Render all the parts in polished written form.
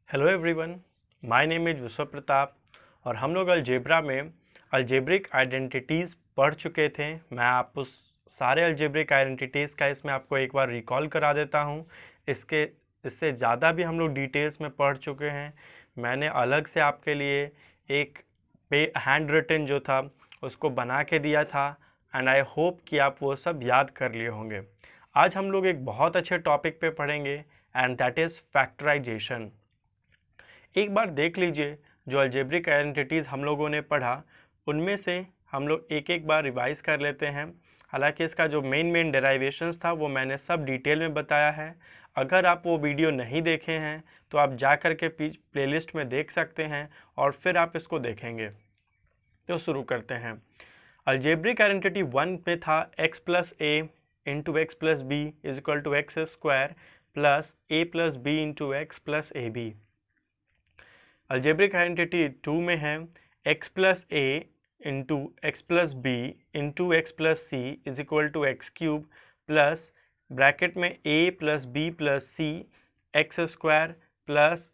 Hello everyone, my name is विश्व प्रताप और हम लोग अलजेब्रा में अलजेब्रिक आइडेंटिटीज़ पढ़ चुके थे। मैं आपको सारे अलजेब्रिक आइडेंटिटीज़ का इसमें आपको एक बार रिकॉल करा देता हूँ। इससे ज़्यादा भी हम लोग डिटेल्स में पढ़ चुके हैं। मैंने अलग से आपके लिए एक हैंड रिटन जो था उसको बना के दिया था एंड आई होप कि आप वो सब याद कर लिए होंगे। आज हम लोग एक बहुत अच्छे टॉपिक पे पढ़ेंगे एंड दैट इज़ फैक्टराइजेशन। एक बार देख लीजिए, जो अलजेब्रिक आइडेंटिटीज़ हम लोगों ने पढ़ा उनमें से हम लोग एक एक बार रिवाइज कर लेते हैं। हालांकि इसका जो मेन डेराइवेशंस था वो मैंने सब डिटेल में बताया है। अगर आप वो वीडियो नहीं देखे हैं तो आप जा कर के प्लेलिस्ट में देख सकते हैं और फिर आप इसको देखेंगे। तो शुरू करते हैं। अलजेब्रिक आइडेंटिटी 1 में था x plus a into x plus b is equal to x square plus a plus b into x plus a b. Algebraic identity 2 में है x plus a into x plus b into x plus c is equal to x cube plus bracket में a plus b plus c x square plus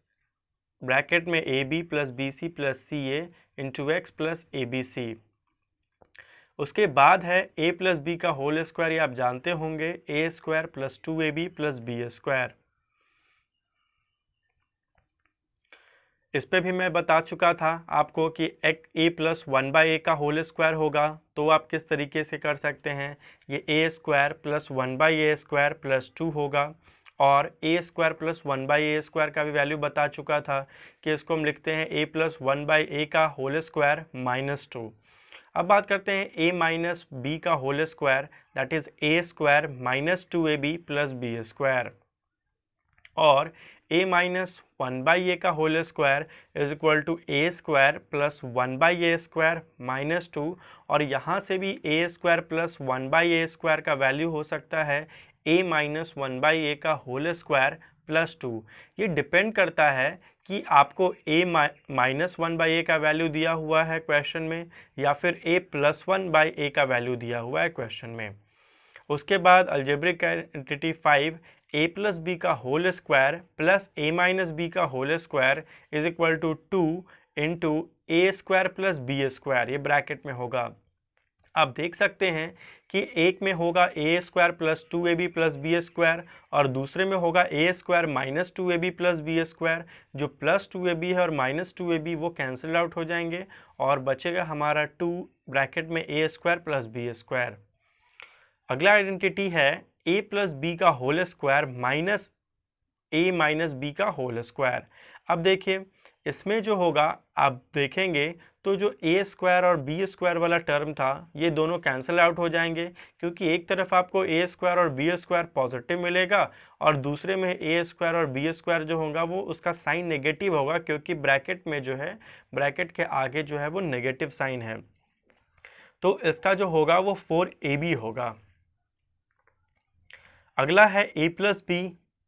bracket में a b plus b c plus c a into x plus a B c. उसके बाद है a plus B का whole square, ये आप जानते होंगे, a square plus 2ab plus B square. इस पे भी मैं बता चुका था आपको कि ए प्लस 1/a का होल स्क्वायर होगा तो आप किस तरीके से कर सकते हैं। ये a square plus 1/a square plus 2 होगा और ए स्क्वायर प्लस 1/a स्क्वायर का भी वैल्यू बता चुका था कि इसको हम लिखते हैं a प्लस 1/a का होल स्क्वायर माइनस 2। अब बात करते हैं a माइनस बी का whole square, that is a square minus 2ab plus B square, और a माइनस 1/a का whole square is equal to A square plus 1/a square minus 2। और यहाँ से भी a square plus 1/a square का value हो सकता है a माइनस 1/a का होल स्क्वायर प्लस 2। ये डिपेंड करता है कि आपको a माइनस 1/a का वैल्यू दिया हुआ है क्वेश्चन में या फिर a प्लस 1/a का वैल्यू दिया हुआ है क्वेश्चन में। उसके बाद algebraic identity 5 a plus B का whole square plus a minus B का whole square is equal to 2 into a square plus B square, ये ब्रैकेट में होगा। आप देख सकते हैं कि एक में होगा a square plus 2ab plus B square और दूसरे में होगा a square minus 2ab plus B square. जो प्लस 2ab है और माइनस 2ab वो कैंसिल आउट हो जाएंगे और बचेगा हमारा 2 ब्रैकेट में A square plus B square. अगला आइडेंटिटी है a प्लस बी का whole square minus a minus B का होल स्क्वायर। अब देखिए इसमें जो होगा आप देखेंगे तो जो a स्क्वायर और b स्क्वायर वाला टर्म था ये दोनों कैंसिल आउट हो जाएंगे, क्योंकि एक तरफ आपको a स्क्वायर और b स्क्वायर पॉजिटिव मिलेगा और दूसरे में a स्क्वायर और b स्क्वायर जो होगा वो उसका साइन नेगेटिव होगा, क्योंकि ब्रैकेट में जो है ब्रैकेट के आगे जो है वो नेगेटिव साइन है। तो इसका जो होगा वो 4ab होगा। अगला है a plus b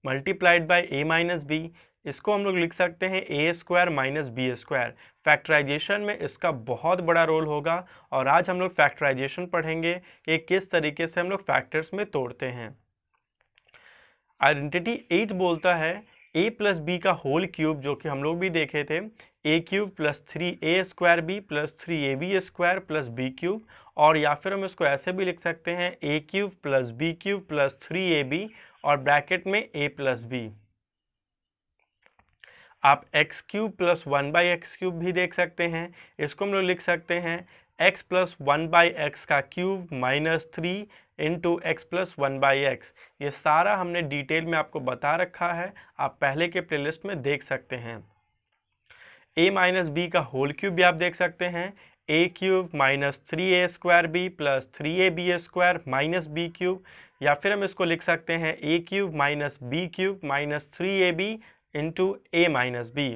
multiplied by a minus b. इसको हम लोग लिख सकते हैं a square minus b square. Factorization में इसका बहुत बड़ा रोल होगा और आज हम लोग फैक्टराइजेशन पढ़ेंगे कि किस तरीके से हम लोग फैक्टर्स में तोड़ते हैं। आइडेंटिटी 8 बोलता है a प्लस बी का होल क्यूब, जो कि हम लोग भी देखे थे, a cube plus 3a square b plus 3ab square plus b cube, और या फिर हम इसको ऐसे भी लिख सकते हैं a cube plus b cube plus 3ab और ब्रैकेट में a प्लस बी। आप x cube plus 1/x cube भी देख सकते हैं। इसको हम लोग लिख सकते हैं x प्लस 1/x का cube minus 3 into x plus 1/x। ये सारा हमने डिटेल में आपको बता रखा है, आप पहले के प्लेलिस्ट में देख सकते हैं। a माइनस बी का होल क्यूब भी आप देख सकते हैं, a cube minus 3a square b plus 3ab square minus b cube, या फिर हम इसको लिख सकते हैं a cube minus b cube minus 3ab into a minus b.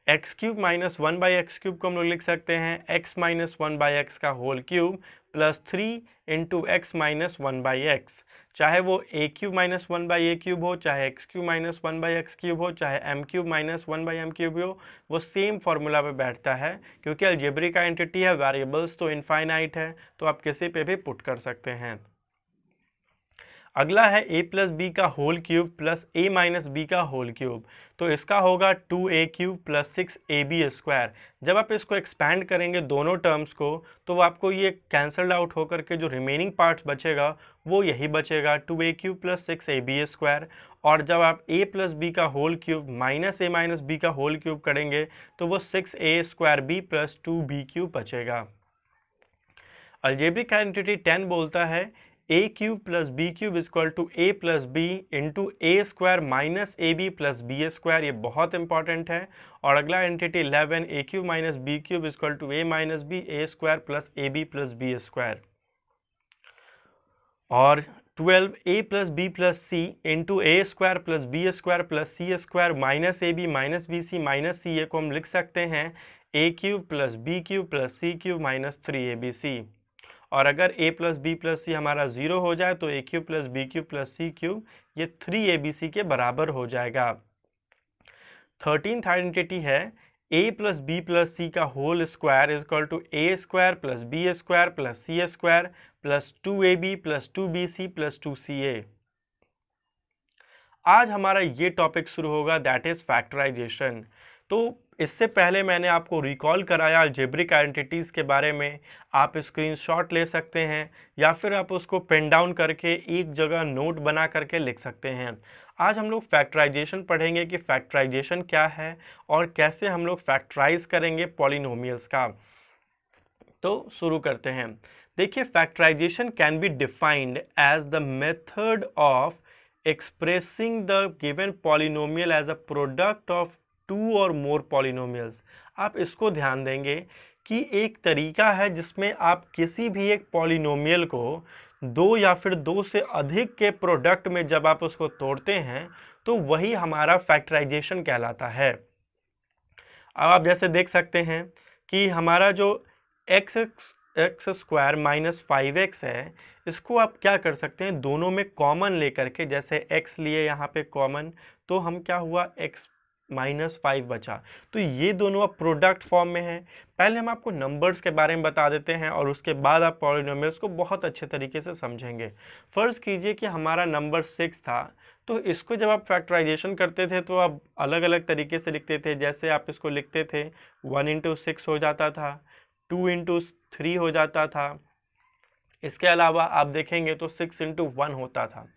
X cube minus 1/x cube को हम लोग लिख सकते हैं x माइनस 1/x का whole cube plus 3 into x minus 1/x। चाहे वो a cube minus 1/a cube हो, चाहे x cube minus 1/x cube हो, चाहे m cube minus 1/m cube हो, वो सेम फॉर्मूला पे बैठता है, क्योंकि अलजेब्रिक आइडेंटिटी है, वेरिएबल्स तो इनफाइनाइट है, तो आप किसी पे भी पुट कर सकते हैं। अगला है a प्लस बी का whole cube plus a minus B का होल क्यूब, तो इसका होगा 2a cube plus 6ab square. जब आप इसको एक्सपैंड करेंगे दोनों टर्म्स को, तो आपको ये कैंसल्ड आउट होकर के जो रिमेनिंग पार्ट्स बचेगा वो यही बचेगा 2a cube plus 6ab square. और जब आप a प्लस बी का whole cube minus a minus B का होल क्यूब करेंगे तो वो 6a square b plus 2b cube बचेगा। अलजेब्रिक आइडेंटिटी 10 बोलता है a cube plus b cube equal to a plus b into a square minus a b plus B square. ये बहुत important है। और अगला identity 11 a cube minus b cube equal to a minus b a square plus a b plus B square. और 12 a plus b plus c into a square plus B square plus c square minus a b minus b c minus c a को हम लिख सकते हैं a cube plus b cube plus c cube minus 3abc। और अगर a plus b plus c हमारा 0 हो जाए तो a cube plus b cube plus c cube ये 3abc के बराबर हो जाएगा। 13th आइडेंटिटी है a plus b plus c का whole square is equal to A square plus B square plus c square plus 2ab plus 2bc plus 2ca। आज हमारा ये टॉपिक शुरू होगा, दैट इज फैक्टराइजेशन। तो इससे पहले मैंने आपको रिकॉल कराया अलजेब्रिक आइडेंटिटीज़ के बारे में। आप स्क्रीनशॉट ले सकते हैं या फिर आप उसको पेन डाउन करके एक जगह नोट बना करके लिख सकते हैं। आज हम लोग फैक्टराइजेशन पढ़ेंगे कि फैक्टराइजेशन क्या है और कैसे हम लोग फैक्टराइज करेंगे पॉलिनोमियल्स का। तो शुरू करते हैं। देखिए, factorisation can be defined as the method of expressing the given polynomial as a product of two or more polynomials। आप इसको ध्यान देंगे कि एक तरीका है जिसमें आप किसी भी एक पॉलिनोमियल को दो या फिर दो से अधिक के प्रोडक्ट में जब आप उसको तोड़ते हैं तो वही हमारा फैक्टराइजेशन कहलाता है। अब आप जैसे देख सकते हैं कि हमारा जो एक्स स्क्वायर माइनस 5x है, इसको आप क्या कर सकते हैं, दोनों में कॉमन लेकर के, जैसे x लिए यहाँ पे कॉमन, तो हम क्या हुआ x माइनस 5 बचा। तो ये दोनों अब प्रोडक्ट फॉर्म में है। पहले हम आपको नंबर्स के बारे में बता देते हैं और उसके बाद आप पॉलिनोमियल्स को बहुत अच्छे तरीके से समझेंगे। फर्ज कीजिए कि हमारा नंबर 6 था, तो इसको जब आप फैक्टराइजेशन करते थे तो आप अलग अलग तरीके से लिखते थे। जैसे आप इसको लिखते थे 1 इंटू 6 हो जाता था, 2 इंटू 3 हो जाता था। इसके अलावा आप देखेंगे तो 6 इंटू 1 होता था।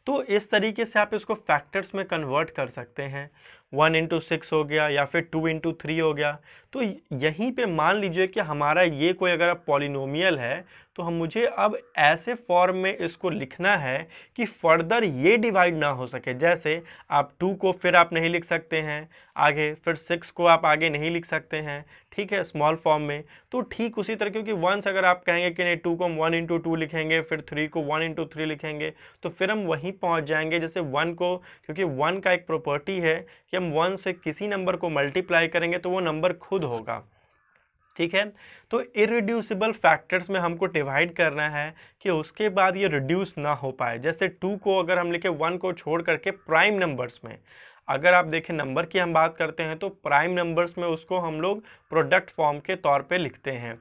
तो इस तरीके से आप इसको फैक्टर्स में कन्वर्ट कर सकते हैं। 1 इंटू 6 हो गया या फिर 2 इंटू 3 हो गया। तो यहीं पे मान लीजिए कि हमारा ये कोई अगर पॉलिनोमियल है तो हम मुझे अब ऐसे फॉर्म में इसको लिखना है कि फर्दर ये डिवाइड ना हो सके। जैसे आप 2 को फिर आप नहीं लिख सकते हैं आगे, फिर 6 को आप आगे नहीं लिख सकते हैं, ठीक है, स्मॉल फॉर्म में। तो ठीक उसी तरह, क्योंकि वंस अगर आप कहेंगे कि नहीं 2 को हम 1 इंटू 2 लिखेंगे, फिर 3 को 1 इंटू 3 लिखेंगे, तो फिर हम वहीं पहुंच जाएंगे। जैसे 1 को, क्योंकि 1 का एक प्रॉपर्टी है कि हम 1 से किसी नंबर को मल्टीप्लाई करेंगे तो वो नंबर खुद होगा, ठीक है। तो इरिड्यूसिबल फैक्टर्स में हमको डिवाइड करना है कि उसके बाद ये रिड्यूस ना हो पाए। जैसे 2 को अगर हम लिखे 1 को छोड़ करके प्राइम नंबर्स में, अगर आप देखें नंबर की हम बात करते हैं तो प्राइम नंबर्स में उसको हम लोग प्रोडक्ट फॉर्म के तौर पे लिखते हैं।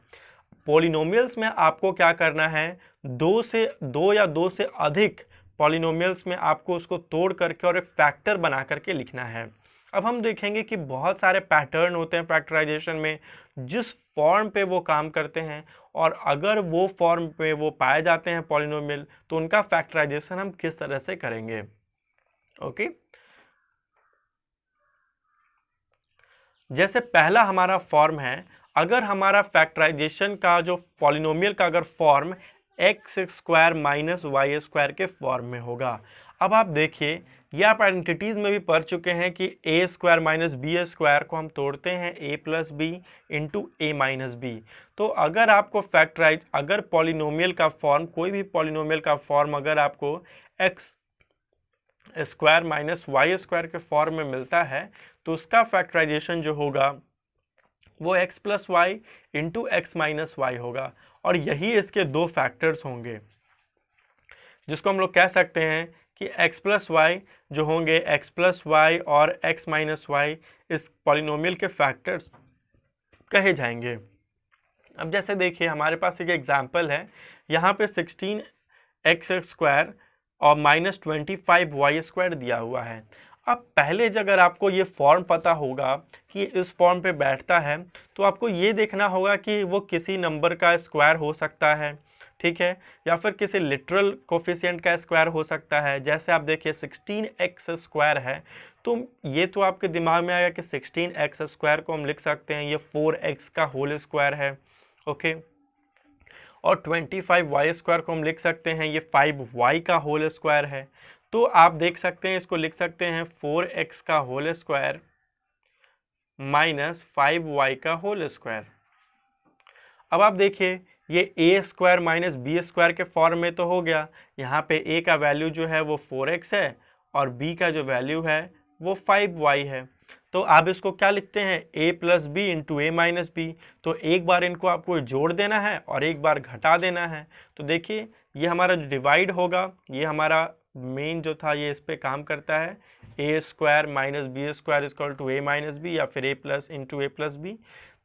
पॉलिनोमियल्स में आपको क्या करना है, दो या दो से अधिक पॉलिनोमियल्स में आपको उसको तोड़ करके और एक फैक्टर बना करके लिखना है। अब हम देखेंगे कि बहुत सारे पैटर्न होते हैं फैक्टराइजेशन में, जिस फॉर्म पे वो काम करते हैं, और अगर वो फॉर्म पे वो पाए जाते हैं पॉलिनोमियल तो उनका फैक्टराइजेशन हम किस तरह से करेंगे। ओके, जैसे पहला हमारा फॉर्म है, अगर हमारा फैक्टराइजेशन का जो पॉलिनोमियल का अगर form x square minus y square के फॉर्म में होगा। अब आप देखिए, ये आप आइडेंटिटीज में भी पढ़ चुके हैं कि ए स्क्वायर माइनस बी स्क्वायर को हम तोड़ते हैं ए plus b into a minus b. तो अगर आपको अगर पॉलिनोमियल का फॉर्म, कोई भी पॉलिनोमियल का फॉर्म अगर आपको x square minus y square के फॉर्म में मिलता है तो उसका फैक्टराइजेशन जो होगा वो x plus y into x minus y होगा। और यही इसके दो फैक्टर्स होंगे, जिसको हम लोग कह सकते हैं कि x प्लस वाई जो होंगे, x प्लस वाई और x माइनस वाई इस पॉलिनोमियल के फैक्टर्स कहे जाएंगे। अब जैसे देखिए हमारे पास एक एग्जाम्पल है, यहाँ पे 16x स्क्वायर और -25y² दिया हुआ है। अब पहले अगर आपको ये फॉर्म पता होगा कि इस फॉर्म पे बैठता है तो आपको ये देखना होगा कि वो किसी नंबर का स्क्वायर हो सकता है, ठीक है, या फिर किसी लिटरल कोफिशिएंट का स्क्वायर हो सकता है। जैसे आप देखिए 16x² है, तो ये तो आपके दिमाग में आएगा कि 16x² को हम लिख सकते हैं ये 4x का होल स्क्वायर है, ओके। और 25y² को हम लिख सकते हैं ये 5y का होल स्क्वायर है। तो आप देख सकते हैं इसको लिख सकते हैं 4x का होल स्क्वायर माइनस 5y का होल स्क्वायर। अब आप देखिए ये a² माइनस b² के फॉर्म में तो हो गया। यहाँ पे a का वैल्यू जो है वो 4x है और b का जो वैल्यू है वो 5y है। तो आप इसको क्या लिखते हैं, a plus b into a minus b. तो एक बार इनको आपको जोड़ देना है और एक बार घटा देना है। तो देखिए ये हमारा जो डिवाइड होगा ये हमारा मेन जो था ये इस पे काम करता है, a² minus b² equal to a minus b या फिर a plus into a plus b.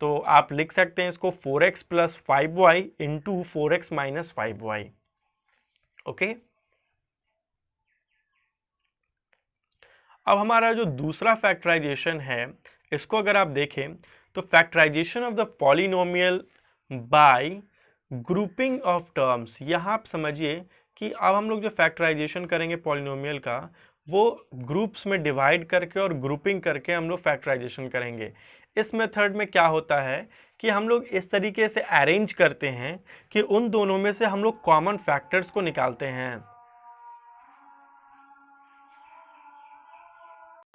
तो आप लिख सकते हैं इसको 4x plus 5y into 4x minus 5y, okay. अब हमारा जो दूसरा फैक्टराइजेशन है इसको अगर आप देखें तो factorisation of the polynomial by grouping of terms. यहाँ आप समझिए कि अब हम लोग जो फैक्टराइजेशन करेंगे पॉलिनोमियल का वो ग्रुप्स में डिवाइड करके और ग्रुपिंग करके हम लोग फैक्टराइजेशन करेंगे। इस मेथड में क्या होता है कि हम लोग इस तरीके से अरेंज करते हैं कि उन दोनों में से हम लोग कॉमन फैक्टर्स को निकालते हैं।